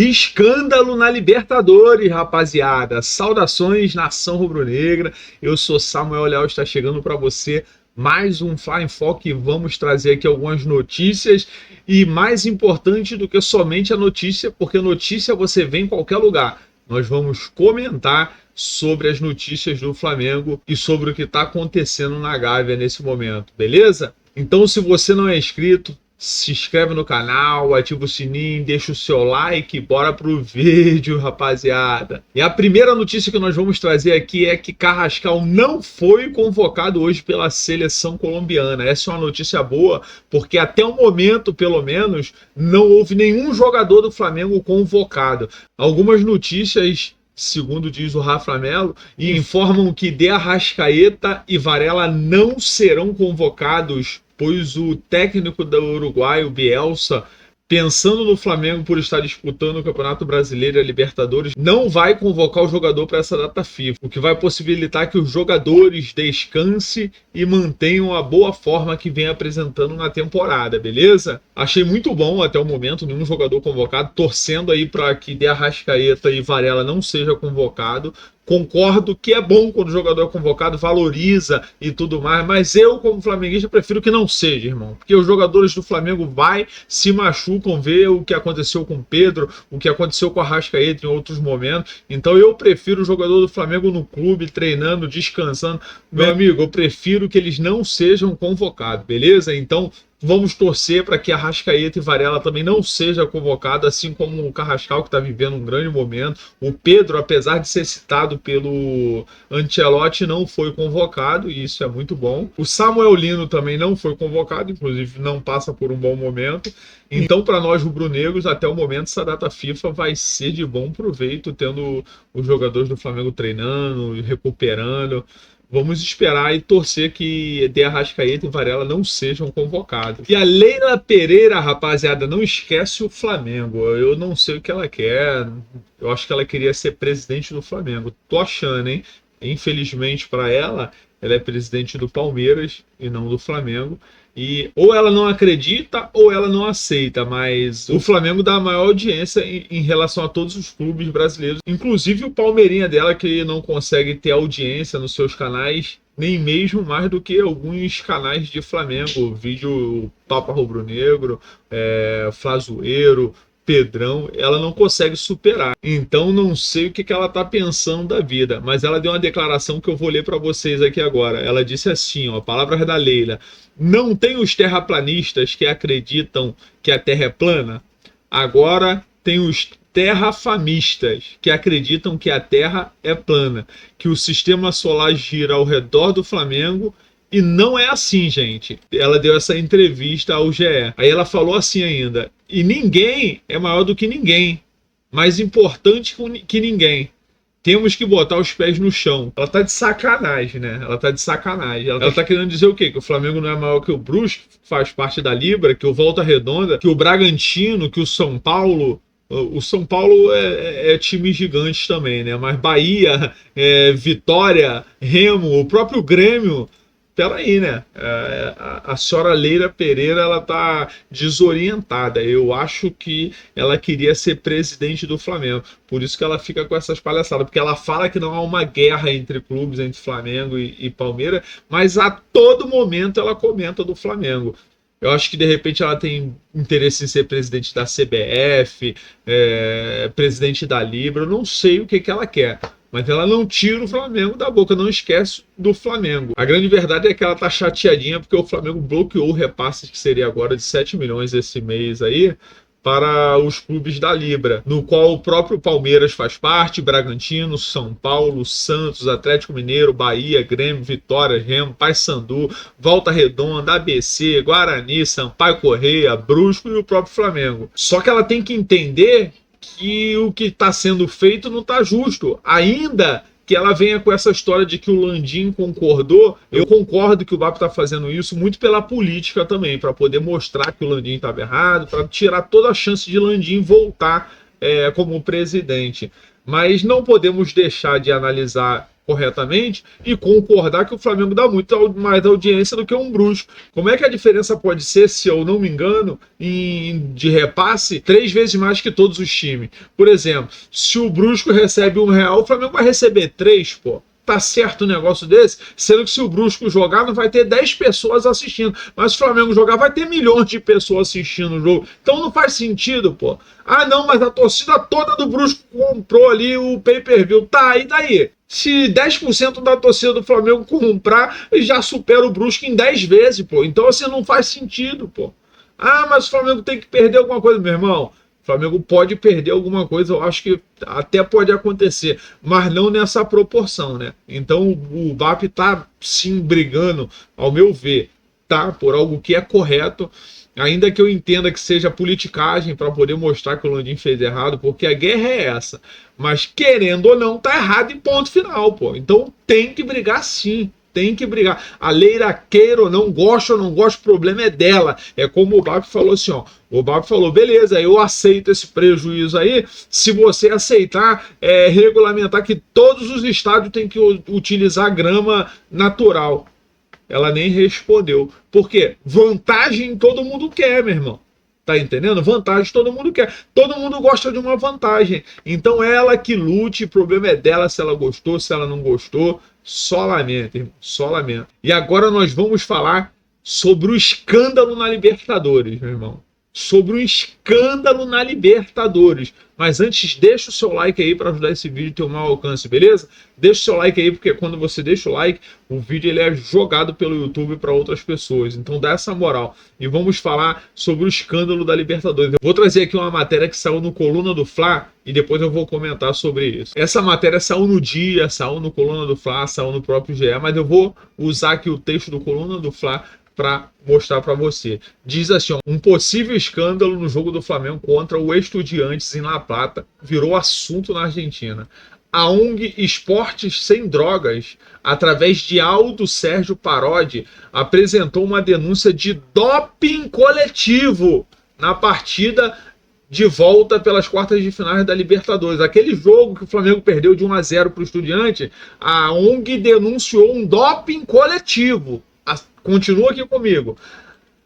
Escândalo na Libertadores, rapaziada. Saudações, nação rubro-negra. Eu sou Samuel Leal, está chegando para você mais um Fly em Foco e vamos trazer aqui algumas notícias. E mais importante do que somente a notícia, porque notícia você vê em qualquer lugar. Nós vamos comentar sobre as notícias do Flamengo e sobre o que está acontecendo na Gávea nesse momento, beleza? Então, se você não é inscrito, se inscreve no canal, ativa o sininho, deixa o seu like, bora pro vídeo, rapaziada. E a primeira notícia que nós vamos trazer aqui é que Carrascal não foi convocado hoje pela seleção colombiana. Essa é uma notícia boa, porque até o momento, pelo menos, não houve nenhum jogador do Flamengo convocado. Algumas notícias, segundo diz o Rafa Melo, informam que De Arrascaeta e Varela não serão convocados, pois o técnico do Uruguai, o Bielsa, pensando no Flamengo por estar disputando o Campeonato Brasileiro e a Libertadores, não vai convocar o jogador para essa data FIFA, o que vai possibilitar que os jogadores descansem e mantenham a boa forma que vem apresentando na temporada, beleza? Achei muito bom até o momento, nenhum jogador convocado, torcendo aí para que De Arrascaeta e Varela não seja convocado. Concordo que é bom quando o jogador é convocado, valoriza e tudo mais, mas eu, como flamenguista, prefiro que não seja, irmão. Porque os jogadores do Flamengo se machucam, vê o que aconteceu com o Pedro, o que aconteceu com a Arrascaeta em outros momentos. Então eu prefiro o jogador do Flamengo no clube, treinando, descansando. Meu amigo, eu prefiro que eles não sejam convocados, beleza? Então vamos torcer para que a Arrascaeta e Varela também não seja convocado, assim como o Carrascal, que está vivendo um grande momento. O Pedro, apesar de ser citado pelo Ancelotti, não foi convocado, e isso é muito bom. O Samuel Lino também não foi convocado, inclusive não passa por um bom momento. Então, para nós rubro-negros, até o momento, essa data FIFA vai ser de bom proveito, tendo os jogadores do Flamengo treinando, recuperando. Vamos esperar e torcer que De Arrascaeta e Varela não sejam convocados. E a Leila Pereira, rapaziada, não esquece o Flamengo. Eu não sei o que ela quer. Eu acho que ela queria ser presidente do Flamengo. Tô achando, hein? Infelizmente para ela é presidente do Palmeiras e não do Flamengo. E ou ela não acredita ou ela não aceita, mas o Flamengo dá a maior audiência em relação a todos os clubes brasileiros, inclusive o Palmeirinha dela, que não consegue ter audiência nos seus canais, nem mesmo mais do que alguns canais de Flamengo, vídeo Papa Rubro-Negro, Flazoeiro, Pedrão, ela não consegue superar. Então não sei o que ela tá pensando da vida, mas ela deu uma declaração que eu vou ler para vocês aqui agora. Ela disse assim, ó, palavras da Leila: não tem os terraplanistas que acreditam que a Terra é plana? Agora tem os terrafamistas que acreditam que a Terra é plana, que o sistema solar gira ao redor do Flamengo. E não é assim, gente. Ela deu essa entrevista ao GE. Aí ela falou assim ainda: e ninguém é maior do que ninguém, mais importante que ninguém. Temos que botar os pés no chão. Ela tá de sacanagem, né? Ela tá de sacanagem. Ela tá querendo dizer o quê? Que o Flamengo não é maior que o Brusque, que faz parte da Libra, que o Volta Redonda, que o Bragantino, que o São Paulo. O São Paulo é time gigante também, né? Mas Bahia, Vitória, Remo, o próprio Grêmio. Peraí, né? A senhora Leila Pereira, ela tá desorientada. Eu acho que ela queria ser presidente do Flamengo. Por isso que ela fica com essas palhaçadas. Porque ela fala que não há uma guerra entre clubes, entre Flamengo e Palmeiras, mas a todo momento ela comenta do Flamengo. Eu acho que de repente ela tem interesse em ser presidente da CBF, presidente da Libra. Eu não sei o que ela quer. Mas ela não tira o Flamengo da boca, não esquece do Flamengo. A grande verdade é que ela tá chateadinha porque o Flamengo bloqueou o repasse, que seria agora de 7 milhões esse mês aí, para os clubes da Libra, no qual o próprio Palmeiras faz parte, Bragantino, São Paulo, Santos, Atlético Mineiro, Bahia, Grêmio, Vitória, Remo, Paysandu, Volta Redonda, ABC, Guarani, Sampaio Corrêa, Brusco e o próprio Flamengo. Só que ela tem que entender que o que está sendo feito não está justo. Ainda que ela venha com essa história de que o Landim concordou, eu concordo que o BAP está fazendo isso muito pela política também, para poder mostrar que o Landim estava errado, para tirar toda a chance de Landim voltar como presidente. Mas não podemos deixar de analisar corretamente e concordar que o Flamengo dá muito mais audiência do que um Brusco. Como é que a diferença pode ser, se eu não me engano, de repasse, 3 vezes mais que todos os times? Por exemplo, se o Brusco recebe R$1, o Flamengo vai receber 3, pô. Tá certo um negócio desse? Sendo que se o Brusco jogar, não vai ter 10 pessoas assistindo. Mas se o Flamengo jogar, vai ter milhões de pessoas assistindo o jogo. Então não faz sentido, pô. Ah, não, mas a torcida toda do Brusco comprou ali o pay-per-view. Tá, e daí? Se 10% da torcida do Flamengo comprar, já supera o Brusco em 10 vezes, pô. Então assim, não faz sentido, pô. Ah, mas o Flamengo tem que perder alguma coisa, meu irmão. O Flamengo pode perder alguma coisa, eu acho que até pode acontecer, mas não nessa proporção, né? Então o BAP tá sim brigando, ao meu ver, tá? Por algo que é correto, ainda que eu entenda que seja politicagem para poder mostrar que o Landim fez errado, porque a guerra é essa. Mas querendo ou não, tá errado e ponto final, pô. Então tem que brigar sim. Tem que brigar. A Leila queira ou não, gosta ou não gosta, o problema é dela. É como o BAP falou assim, ó. O BAP falou, beleza, eu aceito esse prejuízo aí, se você aceitar regulamentar que todos os estádios têm que utilizar grama natural. Ela nem respondeu. Por quê? Vantagem todo mundo quer, meu irmão. Tá entendendo? Vantagem todo mundo quer. Todo mundo gosta de uma vantagem. Então ela que lute, o problema é dela, se ela gostou, se ela não gostou. Só lamento, irmão. Só lamento. E agora nós vamos falar sobre o escândalo na Libertadores, meu irmão. Sobre o escândalo na Libertadores. Mas antes, deixa o seu like aí para ajudar esse vídeo a ter um maior alcance, beleza? Deixa o seu like aí, porque quando você deixa o like, o vídeo ele é jogado pelo YouTube para outras pessoas. Então dá essa moral. E vamos falar sobre o escândalo da Libertadores. Eu vou trazer aqui uma matéria que saiu no Coluna do Fla e depois eu vou comentar sobre isso. Essa matéria saiu no Dia, saiu no Coluna do Fla, saiu no próprio GE, mas eu vou usar aqui o texto do Coluna do Fla para mostrar para você. Diz assim, ó, um possível escândalo no jogo do Flamengo contra o Estudiantes em La Plata virou assunto na Argentina. A ONG Esportes Sem Drogas, através de Aldo Sérgio Parodi, apresentou uma denúncia de doping coletivo na partida de volta pelas quartas de finais da Libertadores. Aquele jogo que o Flamengo perdeu de 1-0 para o Estudiante, a ONG denunciou um doping coletivo. Continua aqui comigo.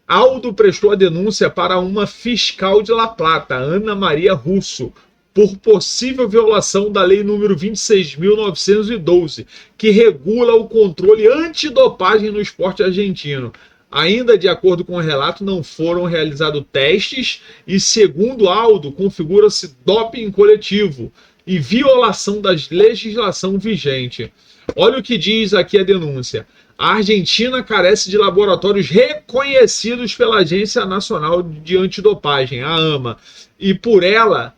Aldo prestou a denúncia para uma fiscal de La Plata, Ana Maria Russo, por possível violação da lei número 26.912, que regula o controle antidopagem no esporte argentino. Ainda de acordo com o relato, não foram realizados testes e, segundo Aldo, configura-se doping coletivo e violação da legislação vigente. Olha o que diz aqui a denúncia. A Argentina carece de laboratórios reconhecidos pela Agência Nacional de Antidopagem, a AMA, e por ela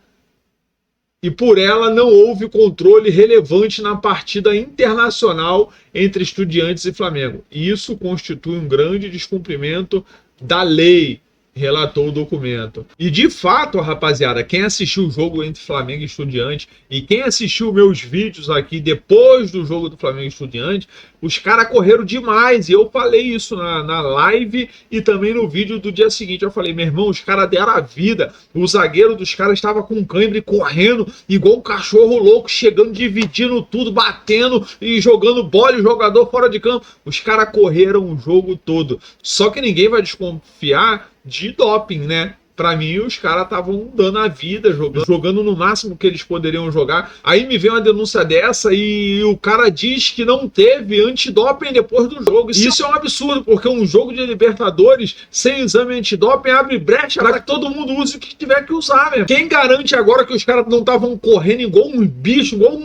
não houve controle relevante na partida internacional entre Estudiantes e Flamengo. Isso constitui um grande descumprimento da lei, relatou o documento. E de fato, rapaziada, quem assistiu o jogo entre Flamengo e Estudiantes e quem assistiu meus vídeos aqui depois do jogo do Flamengo e Estudiantes, os caras correram demais. E eu falei isso na live e também no vídeo do dia seguinte. Eu falei, meu irmão, os caras deram a vida. O zagueiro dos caras estava com cãibra e correndo igual um cachorro louco, chegando, dividindo tudo, batendo e jogando bola, o jogador fora de campo. Os caras correram o jogo todo. Só que ninguém vai desconfiar de doping, né? Pra mim, os caras estavam dando a vida, jogando no máximo que eles poderiam jogar. Aí me vem uma denúncia dessa e o cara diz que não teve antidoping depois do jogo. Isso é um absurdo, porque um jogo de Libertadores sem exame antidoping abre brecha para que todo mundo use o que tiver que usar, mesmo. Quem garante agora que os caras não estavam correndo igual um bicho, igual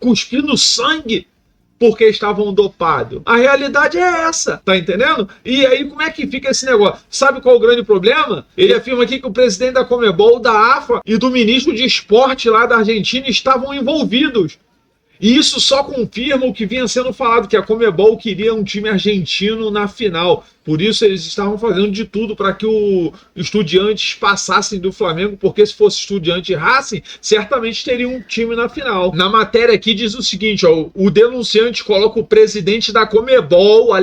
cuspindo sangue, porque estavam dopados? A realidade é essa, tá entendendo? E aí como é que fica esse negócio? Sabe qual é o grande problema? Ele afirma aqui que o presidente da Conmebol, da AFA e do ministro de esporte lá da Argentina estavam envolvidos. E isso só confirma o que vinha sendo falado, que a Conmebol queria um time argentino na final. Por isso eles estavam fazendo de tudo para que o Estudiantes passassem do Flamengo, porque se fosse Estudiante e Racing, certamente teria um time na final. Na matéria aqui diz o seguinte, ó, o denunciante coloca o presidente da Conmebol,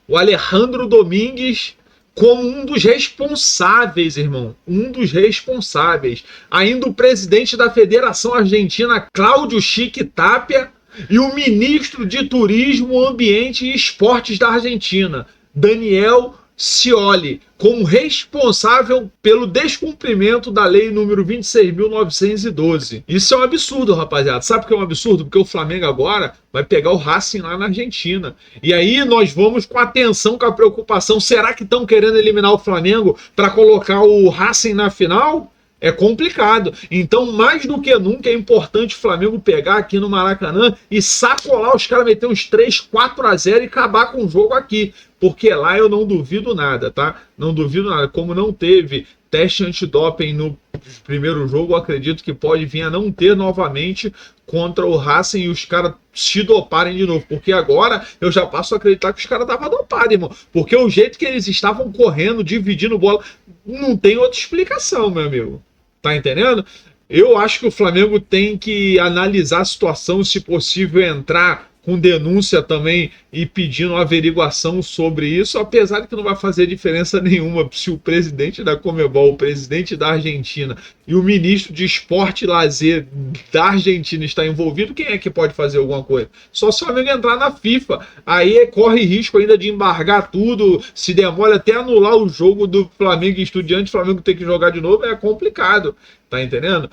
o Alejandro Domingues, como um dos responsáveis, irmão, um dos responsáveis. Ainda o presidente da Federação Argentina, Cláudio Chique Tapia, e o ministro de Turismo, Ambiente e Esportes da Argentina, Daniel Scioli, como responsável pelo descumprimento da lei número 26.912. Isso é um absurdo, rapaziada. Sabe por que é um absurdo? Porque o Flamengo agora vai pegar o Racing lá na Argentina. E aí nós vamos com atenção, com a preocupação. Será que estão querendo eliminar o Flamengo para colocar o Racing na final? É complicado. Então, mais do que nunca, é importante o Flamengo pegar aqui no Maracanã e sacolar os caras, meter uns 3-4-0 e acabar com o jogo aqui. Porque lá eu não duvido nada, tá? Não duvido nada. Como não teve teste antidoping no primeiro jogo, eu acredito que pode vir a não ter novamente contra o Racing e os caras se doparem de novo. Porque agora eu já passo a acreditar que os caras estavam dopados, irmão. Porque o jeito que eles estavam correndo, dividindo bola, não tem outra explicação, meu amigo. Tá entendendo? Eu acho que o Flamengo tem que analisar a situação, se possível entrar com denúncia também e pedindo uma averiguação sobre isso, apesar de que não vai fazer diferença nenhuma se o presidente da Conmebol, o presidente da Argentina e o ministro de Esporte e Lazer da Argentina está envolvido, quem é que pode fazer alguma coisa? Só se o Flamengo entrar na FIFA, aí corre risco ainda de embargar tudo, se demora até anular o jogo do Flamengo e Estudiantes, o Flamengo ter que jogar de novo, é complicado. Tá entendendo?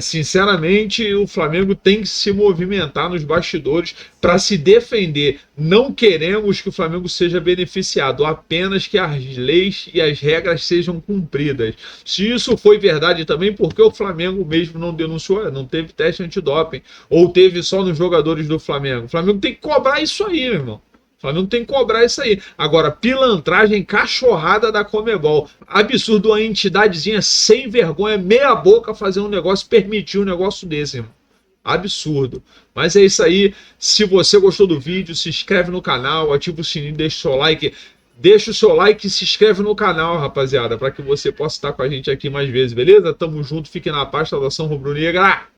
Sinceramente, o Flamengo tem que se movimentar nos bastidores para se defender. Não queremos que o Flamengo seja beneficiado, apenas que as leis e as regras sejam cumpridas. Se isso foi verdade também, porque o Flamengo mesmo não denunciou, não teve teste antidoping, ou teve só nos jogadores do Flamengo. O Flamengo tem que cobrar isso aí, meu irmão. O Flamengo tem que cobrar isso aí. Agora, pilantragem cachorrada da Conmebol. Absurdo uma entidadezinha sem vergonha, meia boca, fazer um negócio, permitir um negócio desse, irmão. Absurdo. Mas é isso aí. Se você gostou do vídeo, se inscreve no canal, ativa o sininho, deixa o seu like. Deixa o seu like e se inscreve no canal, rapaziada, para que você possa estar com a gente aqui mais vezes, beleza? Tamo junto, fique na paz, saudação rubro-negra.